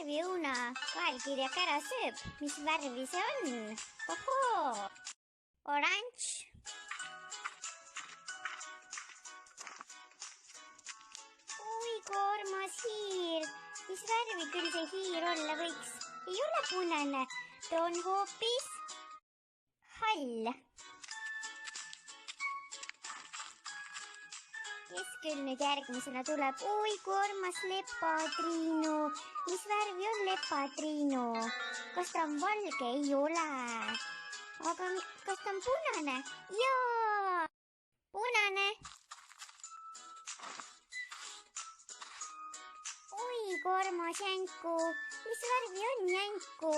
värvi õuna kaelkirjak ära sööb? Mis värvi see on? Ohoo! Oranž. Oi, koormas hiir. Mis värvi küll see hiir olla võiks? Ei ole punane. Ta on hoopis hall. Kes küll nüüd järgmisena tuleb? Oi, koormas lepatriinu. Mis värvi on lepatriinu? Kas ta on valge? Ei ole. Aga kas ta on punane? Jaa! Punane. Oi, koormas jänku. Mis värvi on jänku?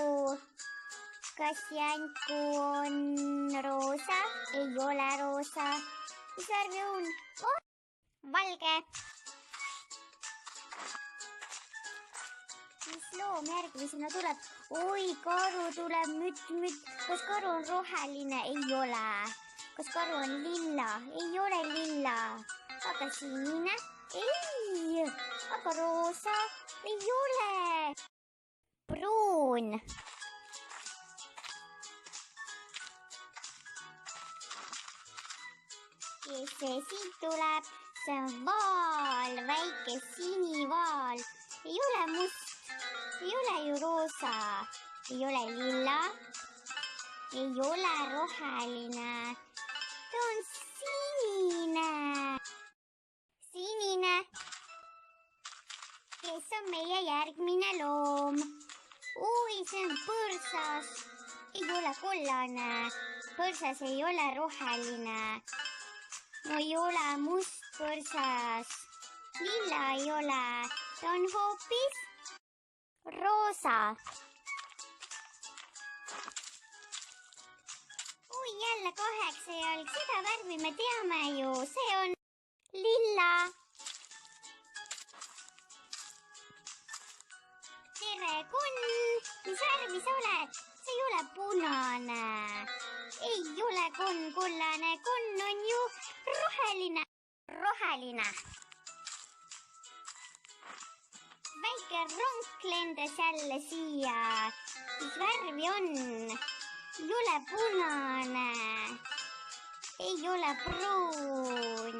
Kas jänku on roosa? Ei ole roosa. Mis värvi on? Oh! Valge. Mis loom järgmisena tuleb? Oi, karu tuleb, mütt. Kas karu on roheline? Ei ole. Kas karu on lilla? Ei ole lilla. Aga sinine? Ei. Aga roosa? Ei ole. Pruun. Kes see siit tuleb? See on vaal, väike sinivaal. Ei ole must, ei ole ju roosa, ei ole lilla, ei ole roheline. Ta on sinine. Sinine. Kes on meie järgmine loom? Oi, see on põrsas. Ei ole kollane. Põrsas ei ole roheline. No ei ole must põrsas. Lilla ei ole. Ta on hoopis roosa. Oi, jälle 8 jalg. Seda värvi me teame ju. See on lilla. Tere, Kunn. Mis värvi sa oled? See ei ole punane. Ei ole Kunn kollane. Kunn on ju roheline. Roheline. Väike ronk lendas jälle siia. Mis värvi on? Ei ole punane. Ei ole pruun.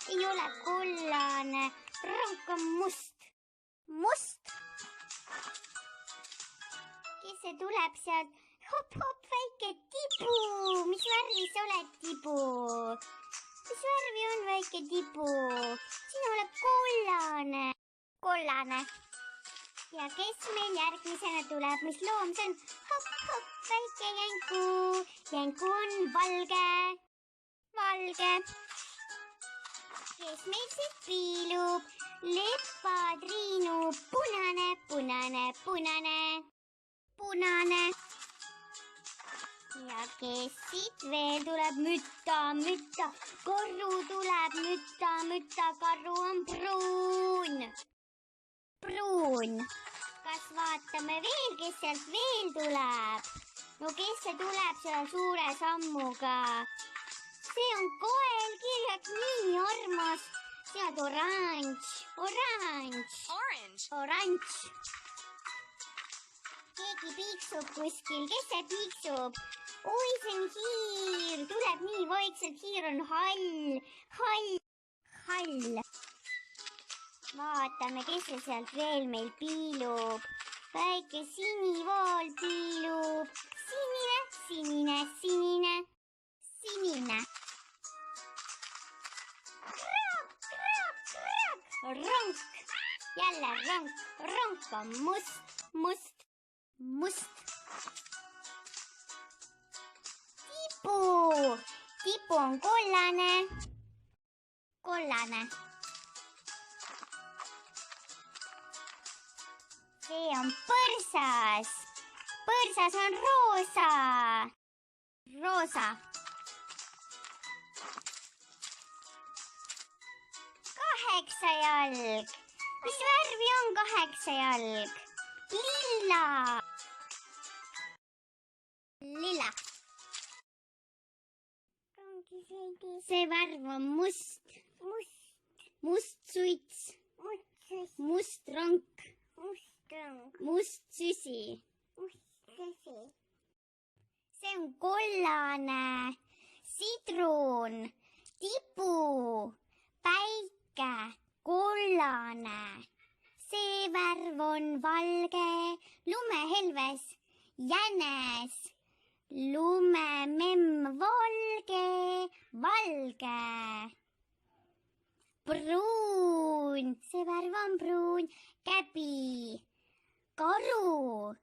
Ei ole kollane. Ronk on must. Must. Kes see tuleb sealt? Hop, väike tibu. Mis värvi sa oled, tibu? Mis värvi on väike tibu? Sina oled kollane. Kollane. Ja kes meil järgmisena tuleb? Mis loom see on? Hop, väike jänku. Jänku on valge. Valge. Kes meil siit piilub? Lepatriinu. Punane. Ja kes siit veel tuleb? Mütta. Karru tuleb, mütta. Karru on pruun. Kas vaatame veel, kes sealt veel tuleb? No kes see tuleb selle suure sammuga? See on koelkirjak, nii armas. See on oranž. Keegi piiksub kuskil. Kes see piiksub? Oi, see on hiir. Tuleb nii vaikselt. Hiir on hall. Vaatame, kes see sealt veel meil piilub. Väike sinivaal piilub. Sinine. Ronk. Jälle ronk. Ronk on must. Tipu on kollane. See on põrsas. Põrsas on roosa. 8 jalg. Mis värvi on 8 jalg? Lilla. See värv on must. Must suits. Must ronk. Must süsi. See on kollane, sidrun, tibu, päike, kollane. See värv on valge, lumehelves, jänes, lumememm valge, valge. Pruun, see värv on pruun, käbi, karu,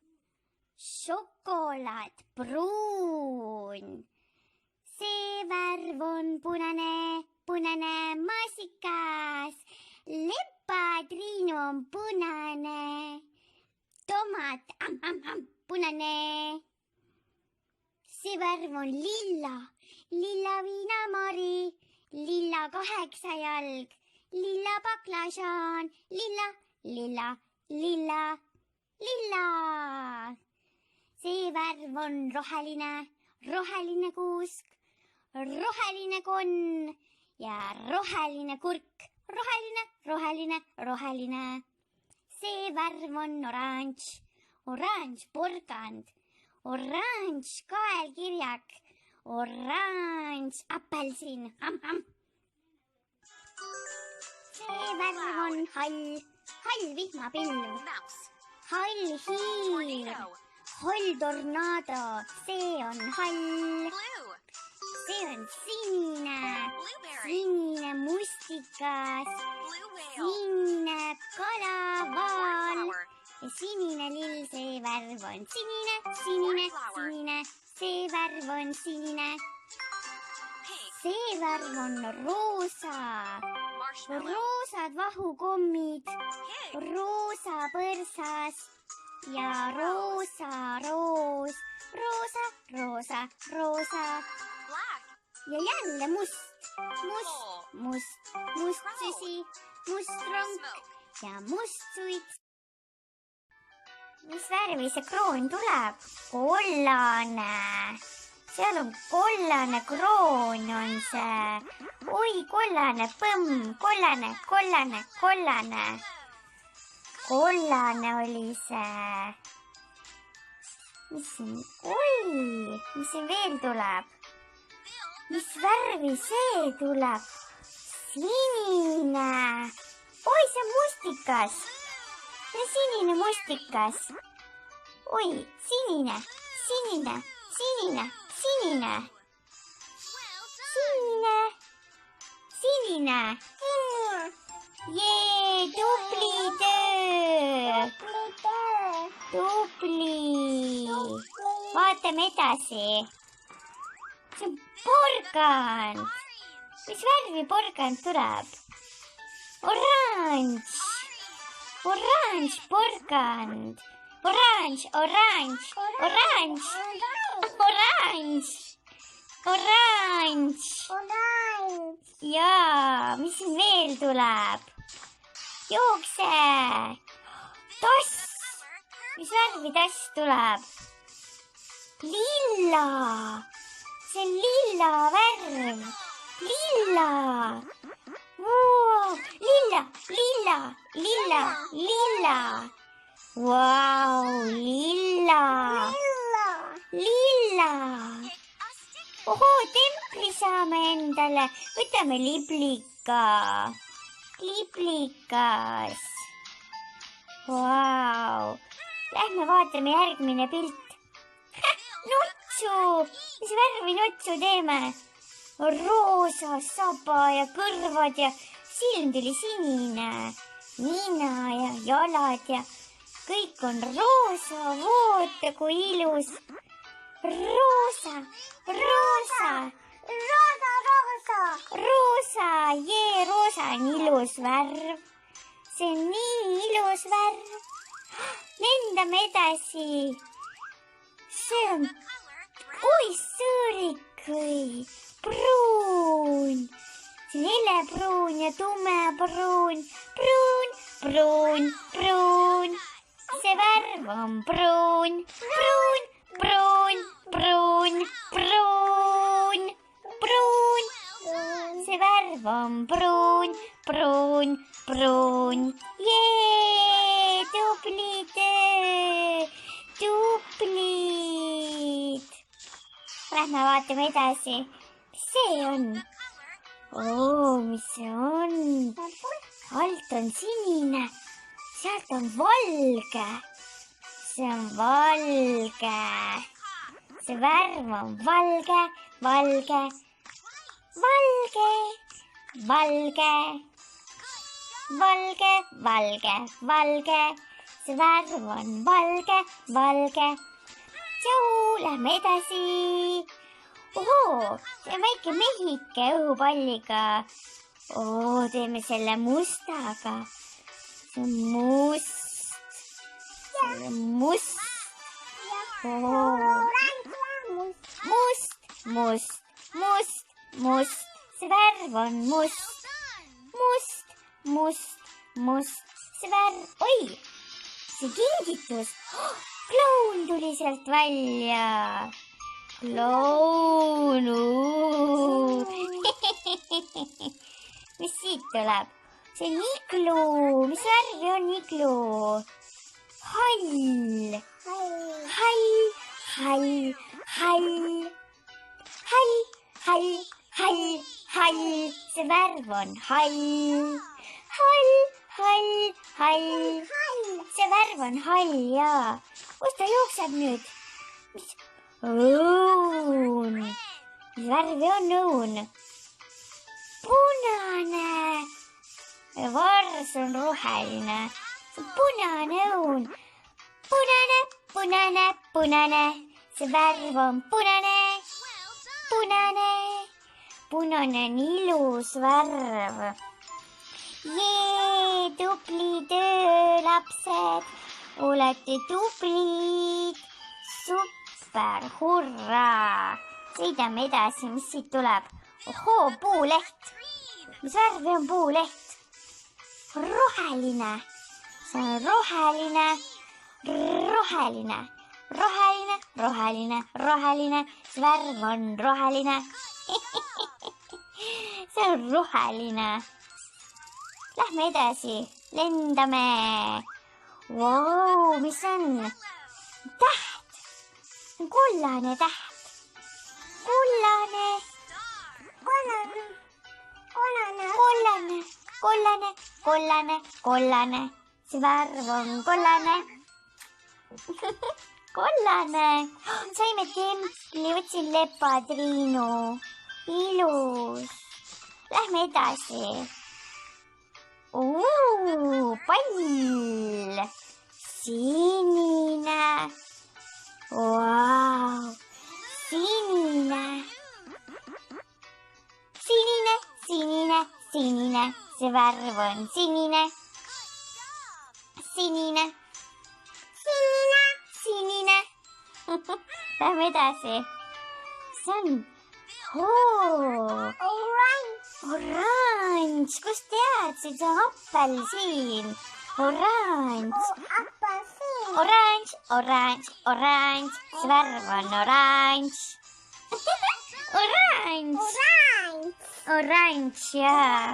šokolaad, pruun. See värv on punane, punane maasikas, lepatriin on punane, tomat, punane. See värv on lilla, lilla viinamari, lilla 8 jalg, lilla baklažaan, lilla, lilla, lilla, lilla. See värv on roheline, roheline kuusk, roheline konn ja roheline kurk, roheline, roheline, roheline. See värv on oranž, oranž porgand, oranž kaelkirjak, oranž apelsin. See värv on hall, hall vihmapilv, hall hiir, hall tornaado, see on hall. See on sinine, sinine mustikas, sinine kalavaal ja sinine lill, see värv on sinine, sinine, sinine, see värv on sinine. See värv on roosa, roosad vahukommid, roosa põrsas ja roosa roos, roosa, roosa, roosa. Ja jälle must, must, must, must süsi, must rong ja must suits. Mis värvi see kroon tuleb? Kollane. Seal on kollane kroon on see. Oi, kollane põmm, kollane, kollane, kollane. Kollane oli see. Mis siin veel tuleb? Mis värvi see tuleb? Sinine. Oi, see on mustikas. See on sinine mustikas. Oi, sinine, sinine, sinine, sinine. Sinine, sinine. Jee, tubli töö. Tubli. Vaatame edasi. See on porgand. Mis värvi porgand tuleb? Oranž. Oranž porgand. Oranž, oranž, oranž. Oranž. Oranž. Jaa, mis siin veel tuleb? Jookse. Tass. Mis värvi tass tuleb? Lilla. See on lilla värv. Lilla. Lilla, lilla, lilla, lilla. Vau, lilla. Lilla. Ohoo, templi saame endale. Võtame liblika. Liblikas. Vau. Lähme vaatame järgmine pilt. Nutsu. Mis värvi nutsu teeme? Roosa saba ja kõrvad ja silm tuli sinine. Nina ja jalad ja kõik on roosa. Vaata kui ilus. Roosa, roosa. Roosa, roosa. Roosa, jee, roosa on ilus värv. See on nii ilus värv. Lendame edasi. See on, oi sõõrikõi, pruun. See on helepruun ja tumepruun. Pruun, pruun, pruun. See värv on pruun. Pruun, pruun, pruun, pruun, pruun. See värv on pruun, pruun, pruun. Jee, tubli töö, tublid. Lähme vaatame edasi. Mis see on? Mis see on? Alt on sinine, sealt on valge. See on valge. See värv on valge, valge, valge, valge, valge, valge, valge. See värv on valge, valge. Tšau, lähme edasi. Ohoo, see on väike mehike õhupalliga. Teeme selle mustaga. See on must. See on must. Must, must, must, must. See värv on must. Must, must, must. See värv, see kingitus. Kloun tuli sealt välja. Kloun. Mis siit tuleb? See on iglu. Mis värvi on iglu? Hall. Hall, hall, hall. Hall, hall, hall, hall. See värv on hall. Hall, hall, hall. See värv on hall, jaa. Kus ta jookseb nüüd? Õun. Mis värvi on õun? Punane. Vars on roheline. See on punane õun. Punane, punane, punane. See värv on punane. Punane. Punane on ilus värv. Jee, tubli töö, lapsed. Olete tublid. Super, hurraa. Sõidame edasi, mis siit tuleb? Ohoo, puuleht. Mis värvi on puuleht? Roheline. See on roheline. Roheline. Roheline, roheline, roheline. See värv on roheline. See on roheline. Lähme edasi. Lendame. Vau, mis on? Täht. Kollane täht. Kollane. Kollane. Kollane. Kollane. Kollane. Kollane. See värv on kollane. Kollane. Saime templi, võtsin lepatriinu. Ilus. Lähme edasi. Pall. Sinine. Vau. Sinine. Sinine, sinine, sinine. See värv on sinine. Sinine. Sinine. Sinine. Lähme edasi. See on oranž. Kust tead? See on appelsiin. Oranž. Oranž, oranž, oranž. See värv on oranž. Oranž. Oranž, jaa.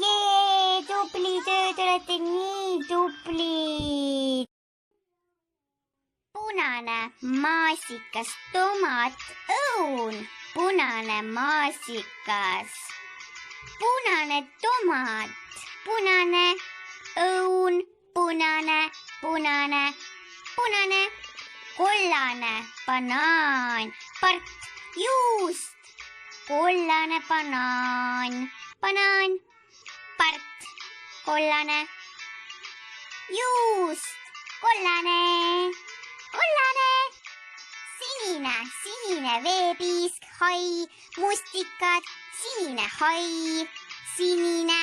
Jee, tubli töö, te olete nii tublid. Punane, maasikas, tomat, õun. Punane, maasikas. Punane, tomat. Punane, õun. Punane, punane, punane. Kollane, banaan. Part, juust. Kollane, banaan. Banaan. Part, kollane. Juust. Kollane. Kollane. Sinine, sinine veepiisk, hai, mustikad, sinine hai, sinine.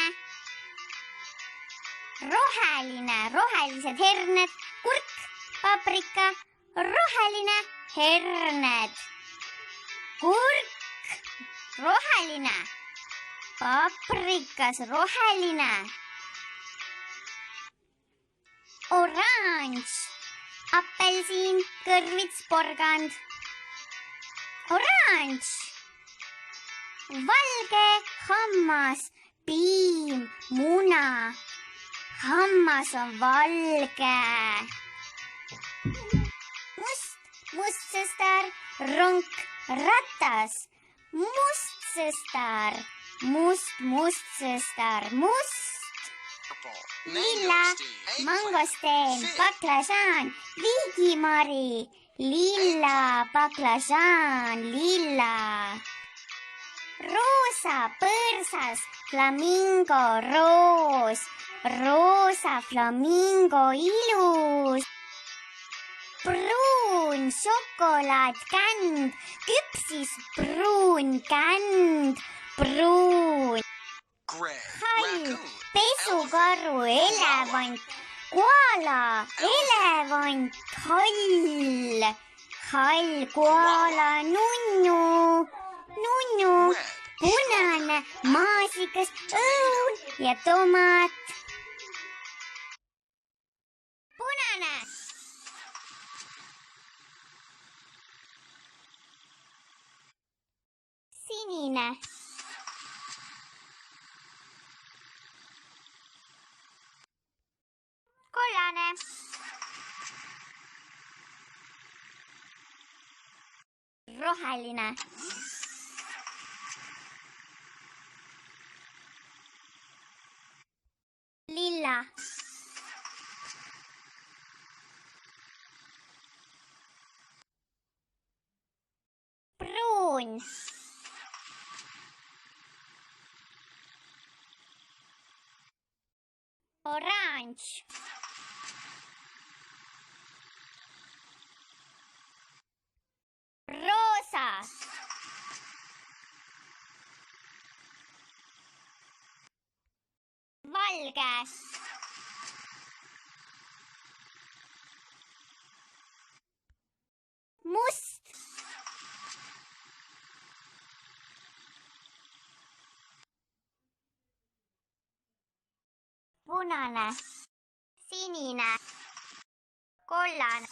Roheline, rohelised herned, kurk, paprika, roheline, herned. Kurk, roheline, paprikas, roheline. Oranž. Appelsiin, kõrvits, porgand. Oranž. Valge, hammas, piim, muna. hammas on valge. Must sõstar, ronk, ratas. Must sõstar, must sõstar, must. Lilla, mangosteen, baklažaan, liigimari. Lilla, baklažaan, lilla. Roosa, põrsas, flamingo, roos. Roosa, flamingo, ilus. Pruun, šokolaad, känd, küpsis pruun känd, pruun. Hall, pesukaru, elevant, koala, elevant, hall. Hall, koala, nunnu, nunnu. Punane, maasikas, õun ja tomat. Punane. Sinine. Kollane. Roheline. Lilla. Pruun. Oranž. Roosa. Valge. Must. Punane, sinine, kollane,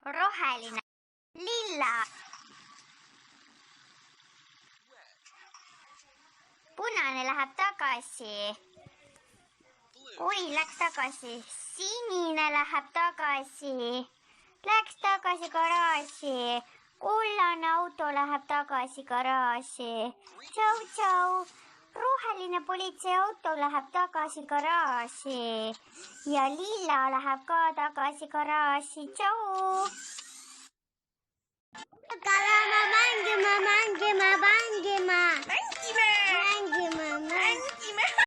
roheline, lilla. Punane läheb tagasi. Oi, läks tagasi. Sinine läheb tagasi. Läks tagasi garaaži. Kollane auto läheb tagasi garaaži. Tšau, tšau. Roheline politseiauto läheb tagasi garaaži ja lilla läheb ka tagasi garaaži. Tšau! Kalama mängima. Mängime!